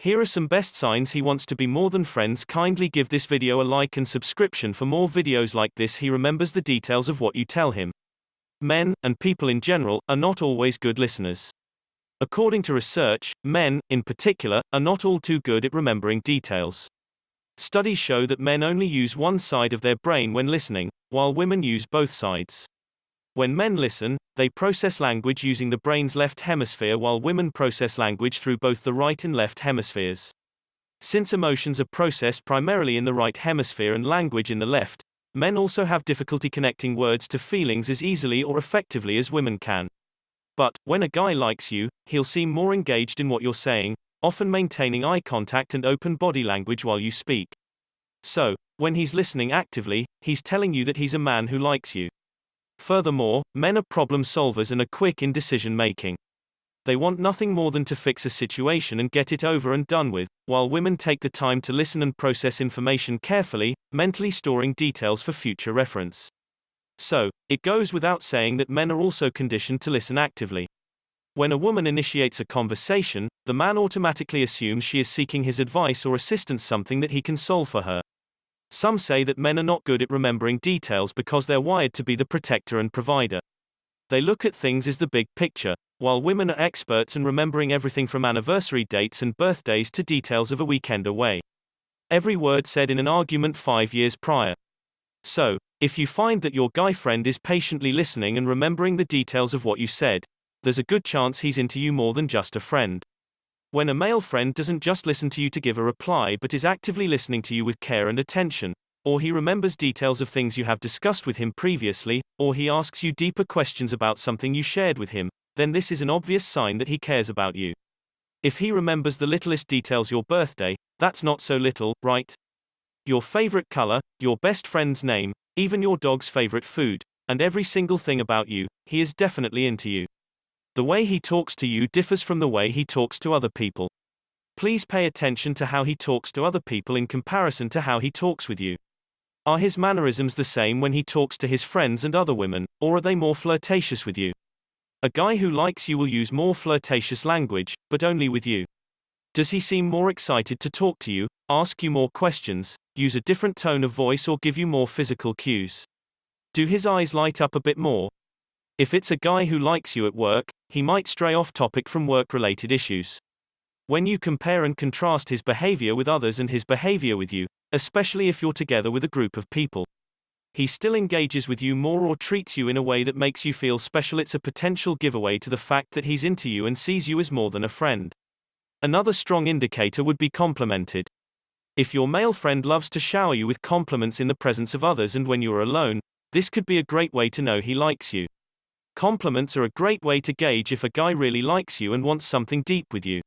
Here are some best signs he wants to be more than friends. Kindly give this video a like and subscription for more videos like this. He remembers the details of what you tell him. Men, and people in general, are not always good listeners. According to research, men, in particular, are not all too good at remembering details. Studies show that men only use one side of their brain when listening, while women use both sides. When men listen, they process language using the brain's left hemisphere, while women process language through both the right and left hemispheres. Since emotions are processed primarily in the right hemisphere and language in the left, men also have difficulty connecting words to feelings as easily or effectively as women can. But, when a guy likes you, he'll seem more engaged in what you're saying, often maintaining eye contact and open body language while you speak. So, when he's listening actively, he's telling you that he's a man who likes you. Furthermore, men are problem solvers and are quick in decision making. They want nothing more than to fix a situation and get it over and done with, while women take the time to listen and process information carefully, mentally storing details for future reference. So, it goes without saying that men are also conditioned to listen actively. When a woman initiates a conversation, the man automatically assumes she is seeking his advice or assistance, something that he can solve for her. Some say that men are not good at remembering details because they're wired to be the protector and provider. They look at things as the big picture, while women are experts in remembering everything from anniversary dates and birthdays to details of a weekend away. Every word said in an argument 5 years prior. So, if you find that your guy friend is patiently listening and remembering the details of what you said, there's a good chance he's into you more than just a friend. When a male friend doesn't just listen to you to give a reply but is actively listening to you with care and attention, or he remembers details of things you have discussed with him previously, or he asks you deeper questions about something you shared with him, then this is an obvious sign that he cares about you. If he remembers the littlest details, your birthday, that's not so little, right? Your favorite color, your best friend's name, even your dog's favorite food, and every single thing about you, he is definitely into you. The way he talks to you differs from the way he talks to other people. Please pay attention to how he talks to other people in comparison to how he talks with you. Are his mannerisms the same when he talks to his friends and other women, or are they more flirtatious with you? A guy who likes you will use more flirtatious language, but only with you. Does he seem more excited to talk to you, ask you more questions, use a different tone of voice, or give you more physical cues? Do his eyes light up a bit more? If it's a guy who likes you at work, he might stray off topic from work-related issues. When you compare and contrast his behavior with others and his behavior with you, especially if you're together with a group of people, he still engages with you more or treats you in a way that makes you feel special. It's a potential giveaway to the fact that he's into you and sees you as more than a friend. Another strong indicator would be complimented. If your male friend loves to shower you with compliments in the presence of others and when you are alone, this could be a great way to know he likes you. Compliments are a great way to gauge if a guy really likes you and wants something deep with you.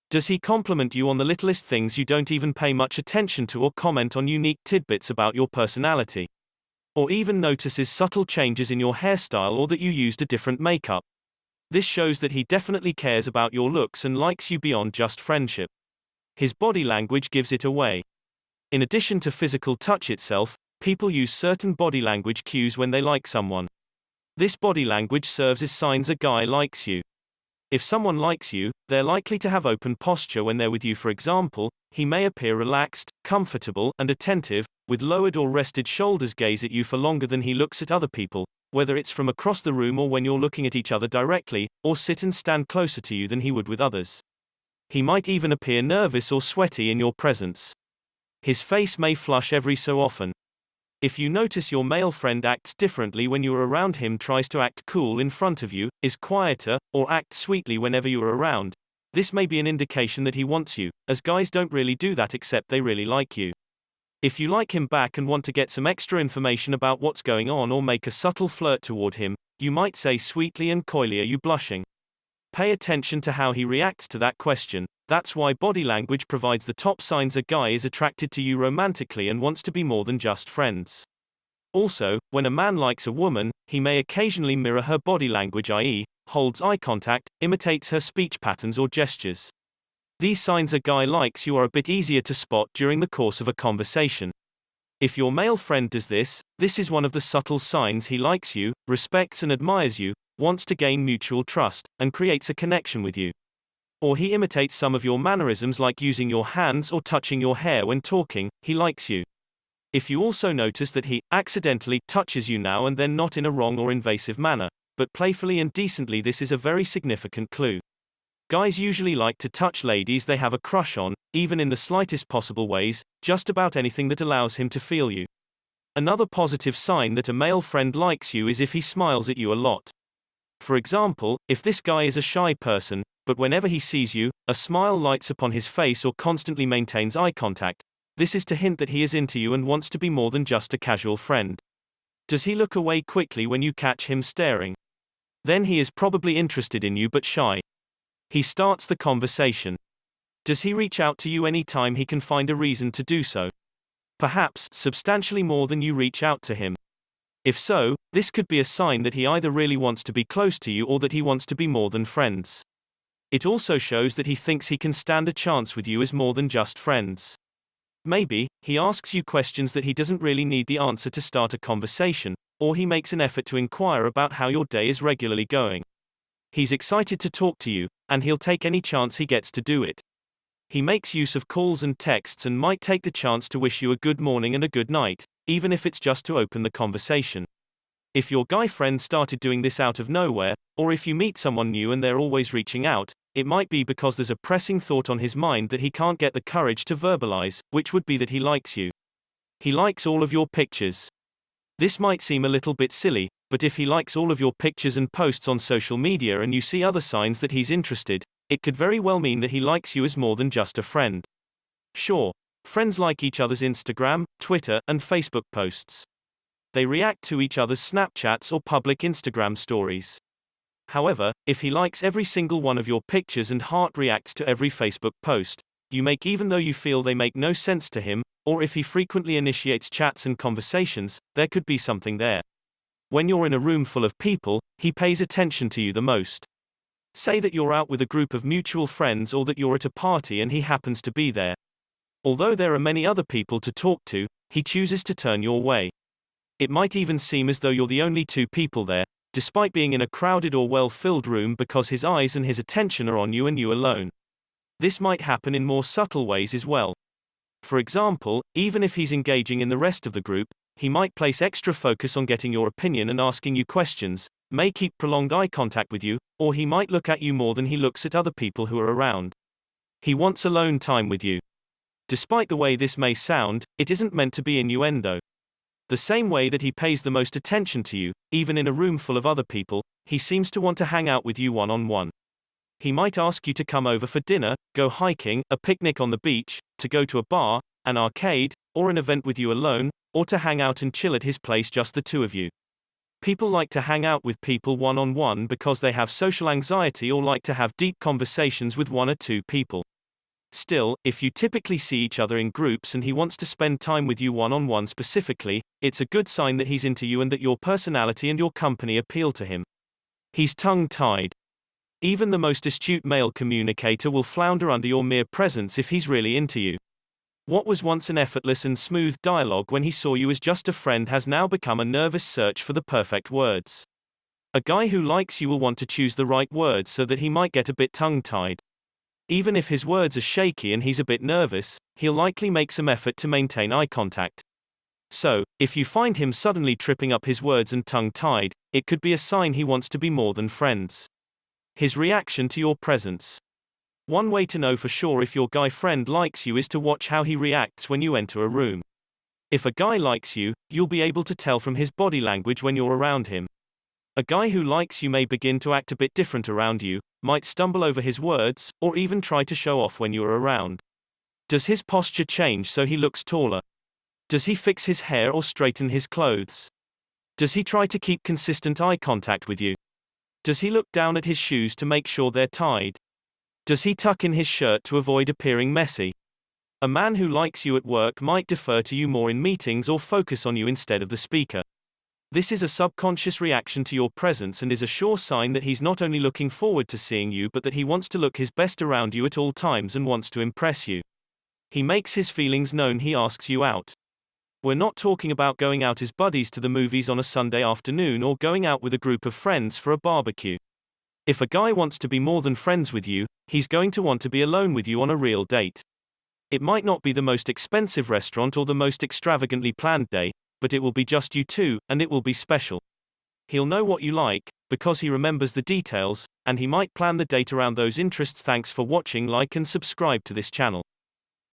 Does he compliment you on the littlest things you don't even pay much attention to, or comment on unique tidbits about your personality? Or even notices subtle changes in your hairstyle or that you used a different makeup? This shows that he definitely cares about your looks and likes you beyond just friendship. His body language gives it away. In addition to physical touch itself, people use certain body language cues when they like someone. This body language serves as signs a guy likes you. If someone likes you, they're likely to have open posture when they're with you. For example, he may appear relaxed, comfortable, and attentive, with lowered or rested shoulders, gaze at you for longer than he looks at other people, whether it's from across the room or when you're looking at each other directly, or sit and stand closer to you than he would with others. He might even appear nervous or sweaty in your presence. His face may flush every so often. If you notice your male friend acts differently when you are around him, tries to act cool in front of you, is quieter, or acts sweetly whenever you are around, this may be an indication that he wants you, as guys don't really do that except they really like you. If you like him back and want to get some extra information about what's going on or make a subtle flirt toward him, you might say sweetly and coyly, "Are you blushing?" Pay attention to how he reacts to that question. That's why body language provides the top signs a guy is attracted to you romantically and wants to be more than just friends. Also, when a man likes a woman, he may occasionally mirror her body language, i.e., holds eye contact, imitates her speech patterns or gestures. These signs a guy likes you are a bit easier to spot during the course of a conversation. If your male friend does this, this is one of the subtle signs he likes you, respects and admires you, wants to gain mutual trust, and creates a connection with you. Or he imitates some of your mannerisms like using your hands or touching your hair when talking, he likes you. If you also notice that he accidentally touches you now and then, not in a wrong or invasive manner, but playfully and decently, this is a very significant clue. Guys usually like to touch ladies they have a crush on, even in the slightest possible ways, just about anything that allows him to feel you. Another positive sign that a male friend likes you is if he smiles at you a lot. For example, if this guy is a shy person, but whenever he sees you, a smile lights upon his face or constantly maintains eye contact, this is to hint that he is into you and wants to be more than just a casual friend. Does he look away quickly when you catch him staring? Then he is probably interested in you but shy. He starts the conversation. Does he reach out to you any time he can find a reason to do so? Perhaps substantially more than you reach out to him. If so, this could be a sign that he either really wants to be close to you or that he wants to be more than friends. It also shows that he thinks he can stand a chance with you as more than just friends. Maybe he asks you questions that he doesn't really need the answer to start a conversation, or he makes an effort to inquire about how your day is regularly going. He's excited to talk to you, and he'll take any chance he gets to do it. He makes use of calls and texts and might take the chance to wish you a good morning and a good night, even if it's just to open the conversation. If your guy friend started doing this out of nowhere, or if you meet someone new and they're always reaching out, it might be because there's a pressing thought on his mind that he can't get the courage to verbalize, which would be that he likes you. He likes all of your pictures. This might seem a little bit silly, but if he likes all of your pictures and posts on social media and you see other signs that he's interested, it could very well mean that he likes you as more than just a friend. Sure, friends like each other's Instagram, Twitter, and Facebook posts. They react to each other's Snapchats or public Instagram stories. However, if he likes every single one of your pictures and heart reacts to every Facebook post you make even though you feel they make no sense to him, or if he frequently initiates chats and conversations, there could be something there. When you're in a room full of people, he pays attention to you the most. Say that you're out with a group of mutual friends or that you're at a party and he happens to be there. Although there are many other people to talk to, he chooses to turn your way. It might even seem as though you're the only two people there, despite being in a crowded or well-filled room, because his eyes and his attention are on you and you alone. This might happen in more subtle ways as well. For example, even if he's engaging in the rest of the group, he might place extra focus on getting your opinion and asking you questions, may keep prolonged eye contact with you, or he might look at you more than he looks at other people who are around. He wants alone time with you. Despite the way this may sound, it isn't meant to be innuendo. The same way that he pays the most attention to you, even in a room full of other people, he seems to want to hang out with you one-on-one. He might ask you to come over for dinner, go hiking, a picnic on the beach, to go to a bar, an arcade, or an event with you alone, or to hang out and chill at his place, just the two of you. People like to hang out with people one-on-one because they have social anxiety or like to have deep conversations with one or two people. Still, if you typically see each other in groups and he wants to spend time with you one-on-one specifically, it's a good sign that he's into you and that your personality and your company appeal to him. He's tongue-tied. Even the most astute male communicator will flounder under your mere presence if he's really into you. What was once an effortless and smooth dialogue when he saw you as just a friend has now become a nervous search for the perfect words. A guy who likes you will want to choose the right words so that he might get a bit tongue-tied. Even if his words are shaky and he's a bit nervous, he'll likely make some effort to maintain eye contact. So, if you find him suddenly tripping up his words and tongue-tied, it could be a sign he wants to be more than friends. His reaction to your presence. One way to know for sure if your guy friend likes you is to watch how he reacts when you enter a room. If a guy likes you, you'll be able to tell from his body language when you're around him. A guy who likes you may begin to act a bit different around you, might stumble over his words, or even try to show off when you're around. Does his posture change so he looks taller? Does he fix his hair or straighten his clothes? Does he try to keep consistent eye contact with you? Does he look down at his shoes to make sure they're tied? Does he tuck in his shirt to avoid appearing messy? A man who likes you at work might defer to you more in meetings or focus on you instead of the speaker. This is a subconscious reaction to your presence and is a sure sign that he's not only looking forward to seeing you but that he wants to look his best around you at all times and wants to impress you. He makes his feelings known, he asks you out. We're not talking about going out as buddies to the movies on a Sunday afternoon or going out with a group of friends for a barbecue. If a guy wants to be more than friends with you, he's going to want to be alone with you on a real date. It might not be the most expensive restaurant or the most extravagantly planned day, but it will be just you two, and it will be special. He'll know what you like, because he remembers the details, and he might plan the date around those interests. Thanks for watching. Like and subscribe to this channel.